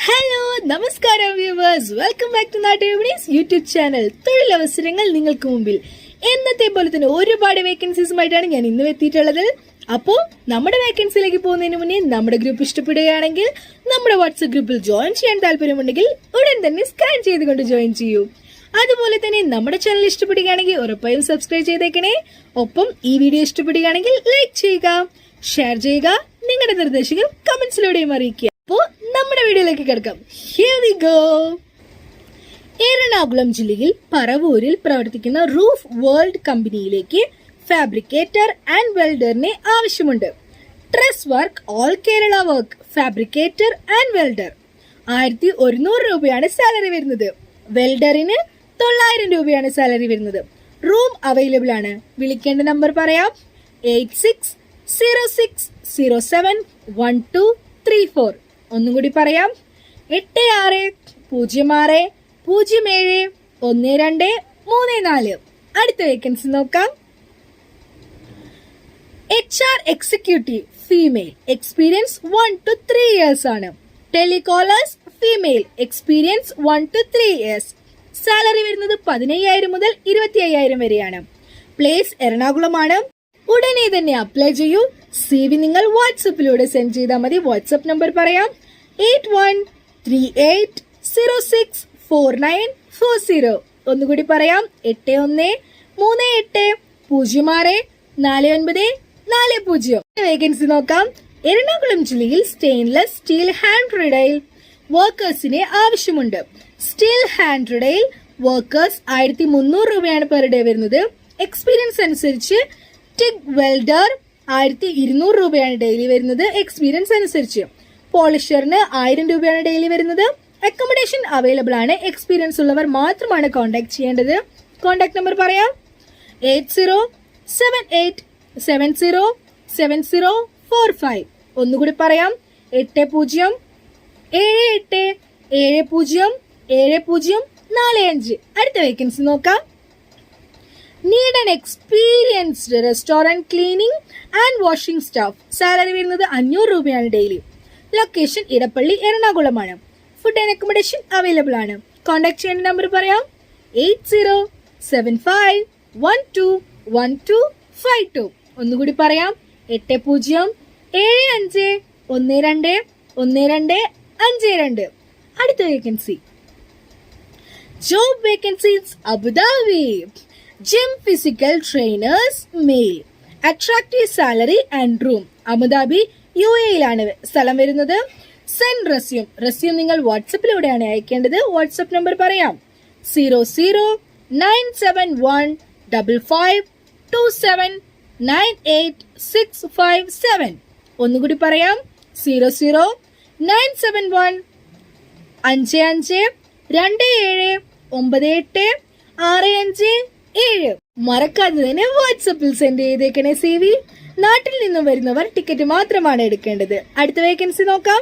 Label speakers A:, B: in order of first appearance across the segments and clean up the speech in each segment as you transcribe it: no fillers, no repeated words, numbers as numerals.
A: Hello നമസ്കാരം viewers, welcome back to Nattuvipanis YouTube channel. തൊഴിലവസരങ്ങൾ നിങ്ങൾക്ക് മുമ്പിൽ എന്നത്തെ പോലെ തന്നെ ഒരുപാട് വേക്കൻസീസുമായിട്ടാണ് ഞാൻ ഇന്ന് എത്തിയിട്ടുള്ളത്. അപ്പോൾ നമ്മുടെ വേക്കൻസിയിലേക്ക് പോകുന്നതിന് മുന്നേ നമ്മുടെ ഗ്രൂപ്പ് ഇഷ്ടപ്പെടുകയാണെങ്കിൽ നമ്മുടെ വാട്സ്ആപ്പ് ഗ്രൂപ്പിൽ ജോയിൻ ചെയ്യാൻ താല്പര്യമുണ്ടെങ്കിൽ ഉടൻ തന്നെ സ്കാൻ ചെയ്തുകൊണ്ട് ജോയിൻ ചെയ്യൂ. അതുപോലെ തന്നെ നമ്മുടെ ചാനൽ ഇഷ്ടപ്പെടുകയാണെങ്കിൽ ഉറപ്പായും സബ്സ്ക്രൈബ് ചെയ്തേക്കണേ. ഒപ്പം ഈ വീഡിയോ ഇഷ്ടപ്പെടുകയാണെങ്കിൽ ലൈക്ക് ചെയ്യുക, ഷെയർ ചെയ്യുക, നിങ്ങളുടെ നിർദ്ദേശങ്ങൾ കമന്റ്സിലൂടെയും അറിയിക്കുക. അപ്പോൾ നമ്മുടെ വീഡിയോയിലേക്ക് കിടക്കാം. Here we go. എറണാകുളം ജില്ലയിൽ പറവൂരിൽ പ്രവർത്തിക്കുന്ന റൂഫ് വേൾഡ് കമ്പനിയിലേക്ക് ഫാബ്രിക്കേറ്റർ ആൻഡ് വെൽഡറിനെ ആവശ്യമുണ്ട്. Truss work, all Kerala work, fabricator and welder. 1100 രൂപയാണ് സാലറി വരുന്നത്. വെൽഡറിന് 900 രൂപയാണ് സാലറി വരുന്നത്. റൂം അവൈലബിൾ ആണ്. വിളിക്കേണ്ട നമ്പർ പറയാം: 8606071234. ഒന്നും കൂടി പറയാം: 8606071234. അടുത്ത വേക്കൻസി നോക്കാം. HR executive female, experience 1 to 3 years ആണ്. Telecallers female, experience 1 to 3 years. Salary വരുന്നത് 15,000 മുതൽ 25,000 വരെയാണ്. പ്ലേസ് എറണാകുളമാണ്. ഉടനെ തന്നെ അപ്ലൈ ചെയ്യൂ. CV നിങ്ങൾ വാട്സപ്പിലൂടെ സെൻഡ് ചെയ്താൽ മതി. വാട്സപ്പ് നമ്പർ പറയാം: 8138064940. ഒന്നുകൂടി പറയാം: 8138064940. വേക്കൻസി നോക്കാം. എറണാകുളം ജില്ലയിൽ സ്റ്റെയിൻലെസ് സ്റ്റീൽ ഹാൻഡ് റെഡൈൽ വർക്കേഴ്സിനെ ആവശ്യമുണ്ട്. സ്റ്റീൽ ഹാൻഡ് റെഡൈൽ വർക്കേഴ്സ് 1300 രൂപയാണ് പെർ ഡേ വരുന്നത്. എക്സ്പീരിയൻസ് അനുസരിച്ച് ടിഗ് വെൽഡർ 1200 രൂപയാണ് ഡെയിലി വരുന്നത്, എക്സ്പീരിയൻസ് അനുസരിച്ച്. പോളിഷറിന് 1000 രൂപയാണ് ഡെയിലി വരുന്നത്. അക്കോമഡേഷൻ അവൈലബിൾ ആണ്. എക്സ്പീരിയൻസ് ഉള്ളവർ മാത്രമാണ് കോൺടാക്ട് ചെയ്യേണ്ടത്. കോൺടാക്ട് നമ്പർ പറയാം: 8078707045. ഒന്നുകൂടി പറയാം: 8078707045. അടുത്ത വേക്കൻസി നോക്കാം. Need an experienced restaurant cleaning and washing staff. Salary വരുന്നത് 500 രൂപയാണ് ഡെയിലി. ലൊക്കേഷൻ ഇടപ്പള്ളി, എറണാകുളമാണ്. ഫുഡ് ആൻഡ് അക്കോമഡേഷൻ അവൈലബിൾ ആണ്. കോൺടാക്ട് ചെയ്യേണ്ട നമ്പർ പറയാം: 8075121252. ഒന്നുകൂടി പറയാം: 8075121252. അടുത്ത vacancy. Job vacancies Abu Dhabi. Gym physical trainers male. Attractive salary and room. Abu Dhabi UAE സ്ഥലം വരുന്നത്. സെൻഡ് റെസ്യൂം നിങ്ങൾ വാട്സപ്പിലൂടെയാണ് അയക്കേണ്ടത്. വാട്സപ്പ് നമ്പർ പറയാം: 0097155279867. ഒന്നുകൂടി പറയാം: 0097155279867. മറക്കാതെ തന്നെ വാട്സപ്പിൽ സെൻഡ് ചെയ്തേക്കണേ CV. നാട്ടിൽ നിന്നും വരുന്നവർ ടിക്കറ്റ് മാത്രമാണ് എടുക്കേണ്ടത്. അടുത്ത വേക്കൻസി നോക്കാം.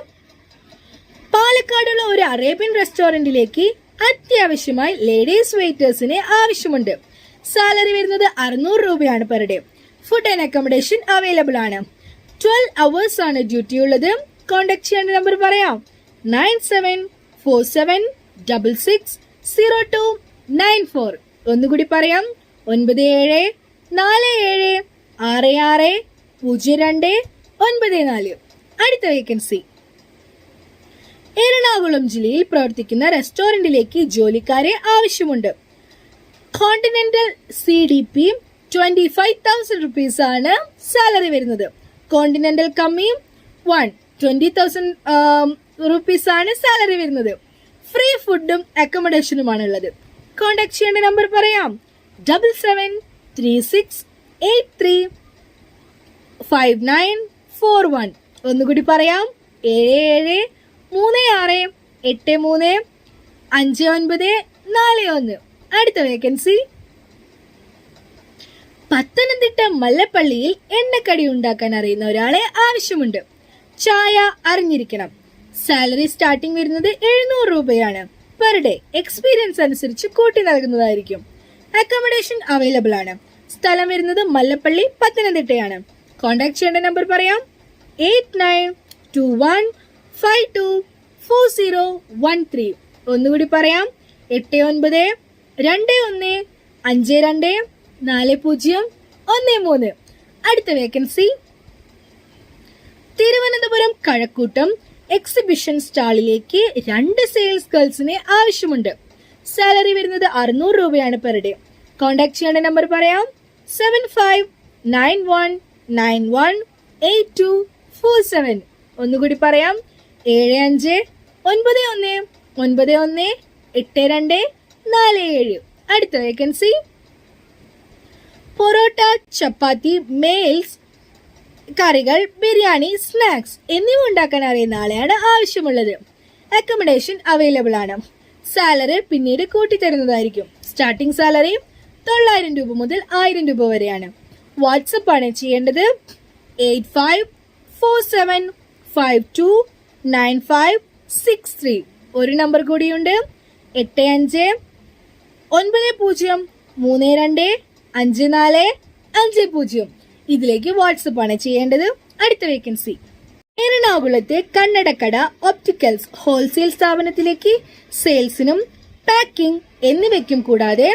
A: പാലക്കാടുള്ള ഒരു അറേബ്യൻ റെസ്റ്റോറന്റിലേക്ക് അത്യാവശ്യമായി ലേഡീസ് വെയിറ്റേഴ്സിനെ ആവശ്യമുണ്ട്. സാലറി വരുന്നത് 600 രൂപയാണ് per day. Food and accommodation available ആണ്. 12 hours ആണ് ഡ്യൂട്ടി ഉള്ളത്. കോൺടാക്ട് ചെയ്യേണ്ട നമ്പർ പറയാം: 9747660294. ഒന്നുകൂടി പറയാം: 9747660294. അടുത്ത വേക്കൻസി. എറണാകുളം ജില്ലയിൽ പ്രവർത്തിക്കുന്ന റെസ്റ്റോറന്റിലേക്ക് ജോലിക്കാരെ ആവശ്യമുണ്ട്. കോണ്ടിനെന്റൽ CDP 25,000 rupees ആണ് സാലറി വരുന്നത്. കോണ്ടിനെന്റൽ കമ്മി 20,000 rupees ആണ് സാലറി വരുന്നത്. ഫ്രീ ഫുഡും അക്കോമഡേഷനുമാണ് ഉള്ളത്. കോൺടാക്ട് ചെയ്യേണ്ട നമ്പർ പറയാം: 7736835941. ഒന്നുകൂടി പറയാം: 7736835941. അടുത്ത വേക്കൻസി. പത്തനംതിട്ട മല്ലപ്പള്ളിയിൽ എണ്ണക്കടി ഉണ്ടാക്കാൻ അറിയുന്ന ഒരാളെ ആവശ്യമുണ്ട്. ചായ അറിഞ്ഞിരിക്കണം. സാലറി സ്റ്റാർട്ടിംഗ് വരുന്നത് 700 രൂപയാണ് പെർ ഡേ. എക്സ്പീരിയൻസ് അനുസരിച്ച് കൂട്ടി നൽകുന്നതായിരിക്കും. അക്കോമഡേഷൻ അവൈലബിൾ ആണ്. സ്ഥലം വരുന്നത് മല്ലപ്പള്ളി, പത്തനംതിട്ടയാണ്. കോൺടാക്ട് ചെയ്യേണ്ട നമ്പർ പറയാം: 892152 4013. ഒന്നുകൂടി പറയാം, 8921524013. അടുത്ത വേക്കൻസി തിരുവനന്തപുരം കഴക്കൂട്ടം എക്സിബിഷൻ സ്റ്റാളിലേക്ക് 2 സെയിൽസ് ഗേൾസിനെ ആവശ്യമുണ്ട്. സാലറി വരുന്നത് 600 രൂപയാണ് പെർ ഡേ. കോൺടാക്ട് ചെയ്യേണ്ട നമ്പർ പറയാം, 7591918247. ഒന്നുകൂടി പറയാം, 7591918247. അടുത്ത വേക്കൻസി പൊറോട്ട, ചപ്പാത്തി, മെയിൽസ്, കറികൾ, ബിരിയാണി, സ്നാക്സ് എന്നിവ ഉണ്ടാക്കാൻ അറിയുന്ന ആളെയാണ് ആവശ്യമുള്ളത്. അക്കോമഡേഷൻ അവൈലബിൾ ആണ്. സാലറി പിന്നീട് കൂട്ടിത്തരുന്നതായിരിക്കും. സ്റ്റാർട്ടിംഗ് സാലറി 900 രൂപ മുതൽ 1000 രൂപ വരെയാണ്. വാട്സപ്പ് ആണ് ചെയ്യേണ്ടത്. 8547529563. ഒരു നമ്പർ കൂടിയുണ്ട്, 8590325450. ഇതിലേക്ക് വാട്സപ്പ് ആണ് ചെയ്യേണ്ടത്. അടുത്ത വേക്കൻസി എറണാകുളത്തെ കണ്ണടക്കട ഒപ്റ്റിക്കൽസ് ഹോൾസെയിൽ സ്ഥാപനത്തിലേക്ക് സെയിൽസിനും പാക്കിംഗ് എന്നിവയ്ക്കും കൂടാതെ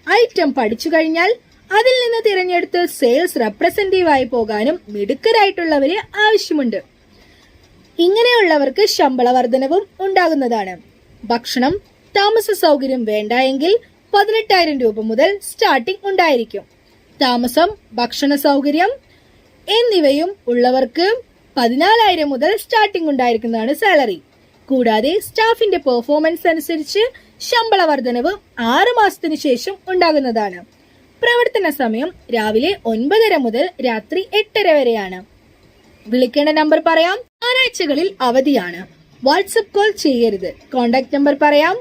A: ഐറ്റം പഠിച്ചു കഴിഞ്ഞാൽ അതിൽ നിന്ന് തിരഞ്ഞെടുത്ത് സെയിൽസ് റെപ്രസെന്റേറ്റീവായി പോകാനും മിടുക്കരായിട്ടുള്ളവരെ ആവശ്യമുണ്ട്. ഇങ്ങനെയുള്ളവർക്ക് ശമ്പള വർധനവും ഉണ്ടാകുന്നതാണ്. ഭക്ഷണം, താമസ സൗകര്യം വേണ്ട എങ്കിൽ 18,000 രൂപ മുതൽ സ്റ്റാർട്ടിംഗ് ഉണ്ടായിരിക്കും. താമസം, ഭക്ഷണ സൗകര്യം എന്നിവയും ഉള്ളവർക്ക് 14,000 മുതൽ സ്റ്റാർട്ടിംഗ് ഉണ്ടായിരിക്കുന്നതാണ് സാലറി. കൂടാതെ സ്റ്റാഫിന്റെ പെർഫോമൻസ് അനുസരിച്ച് ശമ്പള വർധനവ് 6 മാസത്തിന് ശേഷം ഉണ്ടാകുന്നതാണ്. പ്രവർത്തന സമയം രാവിലെ 9:30 മുതൽ രാത്രി 8:30 വരെയാണ്. വിളിക്കേണ്ട നമ്പർ പറയാം, ഞായറാഴ്ചകളിൽ അവധിയാണ്. വാട്സപ്പ് കോൾ ചെയ്യരുത്. കോൺടാക്ട് നമ്പർ പറയാം,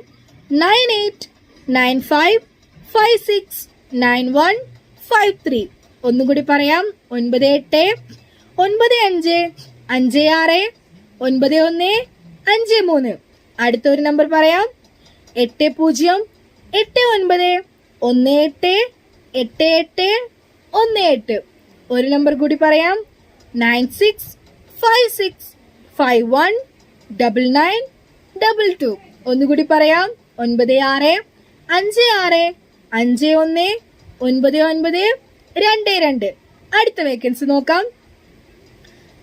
A: 9895569153. ഒന്നുകൂടി പറയാം, 9895569153. അടുത്തൊരു നമ്പർ പറയാം, 8089188818. ഒരു നമ്പർ കൂടി പറയാം, 9656519922. ഒന്നുകൂടി പറയാം, 9656519922. അടുത്ത വേക്കൻസി നോക്കാം.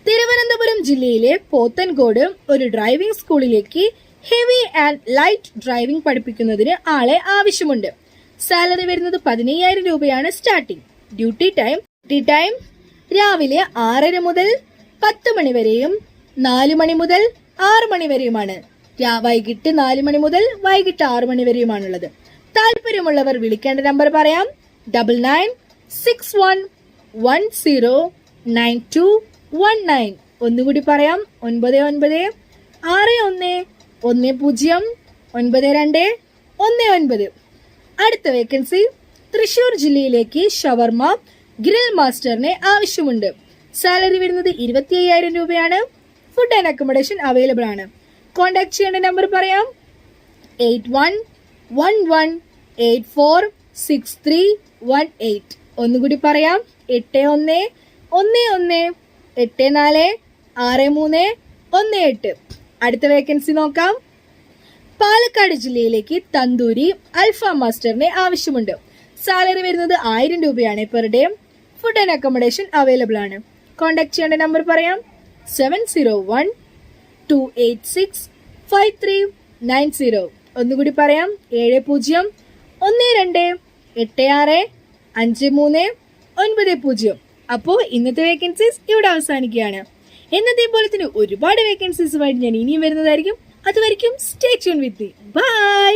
A: തിരുവനന്തപുരം ജില്ലയിലെ പോത്തൻകോട് ഒരു ഡ്രൈവിംഗ് സ്കൂളിലേക്ക് ഹെവി ആൻഡ് ലൈറ്റ് ഡ്രൈവിംഗ് പഠിപ്പിക്കുന്നതിന് ആളെ ആവശ്യമുണ്ട്. സാലറി വരുന്നത് 15,000 രൂപയാണ് സ്റ്റാർട്ടിംഗ്. ഡ്യൂട്ടി ടൈം രാവിലെ 6:30 മുതൽ 10 മണി വരെയും 4 മണി മുതൽ 6 മണി വരെയുമാണ്. വൈകിട്ട് 4 മണി മുതൽ വൈകിട്ട് 6 മണി വരെയുമാണുള്ളത്. താല്പര്യമുള്ളവർ വിളിക്കേണ്ട നമ്പർ പറയാം, 9961109219. ഒന്നുകൂടി പറയാം, 9961109219. അടുത്ത വേക്കൻസി തൃശൂർ ജില്ലയിലേക്ക് ഷവർമ ഗ്രിൽ മാസ്റ്ററിനെ ആവശ്യമുണ്ട്. സാലറി വരുന്നത് 25,000 രൂപയാണ്. ഫുഡ് ആൻഡ് അക്കോമഡേഷൻ അവൈലബിൾ ആണ്. കോൺടാക്ട് ചെയ്യേണ്ട നമ്പർ പറയാം, 8111846318. ഒന്നുകൂടി പറയാം, 8111846318. അടുത്ത വേക്കൻസി നോക്കാം. പാലക്കാട് ജില്ലയിലേക്ക് തന്തൂരി അൽഫ മാസ്റ്ററിനെ ആവശ്യമുണ്ട്. സാലറി വരുന്നത് 1000 രൂപയാണ് per day. Food and accommodation available ആണ്. കോൺടാക്ട് ചെയ്യേണ്ട നമ്പർ പറയാം, 7012865390. ഒന്നുകൂടി പറയാം, 7012865390. അപ്പോൾ ഇന്നത്തെ വേക്കൻസീസ് ഇവിടെ അവസാനിക്കുകയാണ്. എന്നതേ പോലെ തന്നെ ഒരുപാട് വേക്കൻസീസുമായിട്ട് ഞാൻ ഇനിയും വരുന്നതായിരിക്കും. അതുവരെയും stay tune with me. By.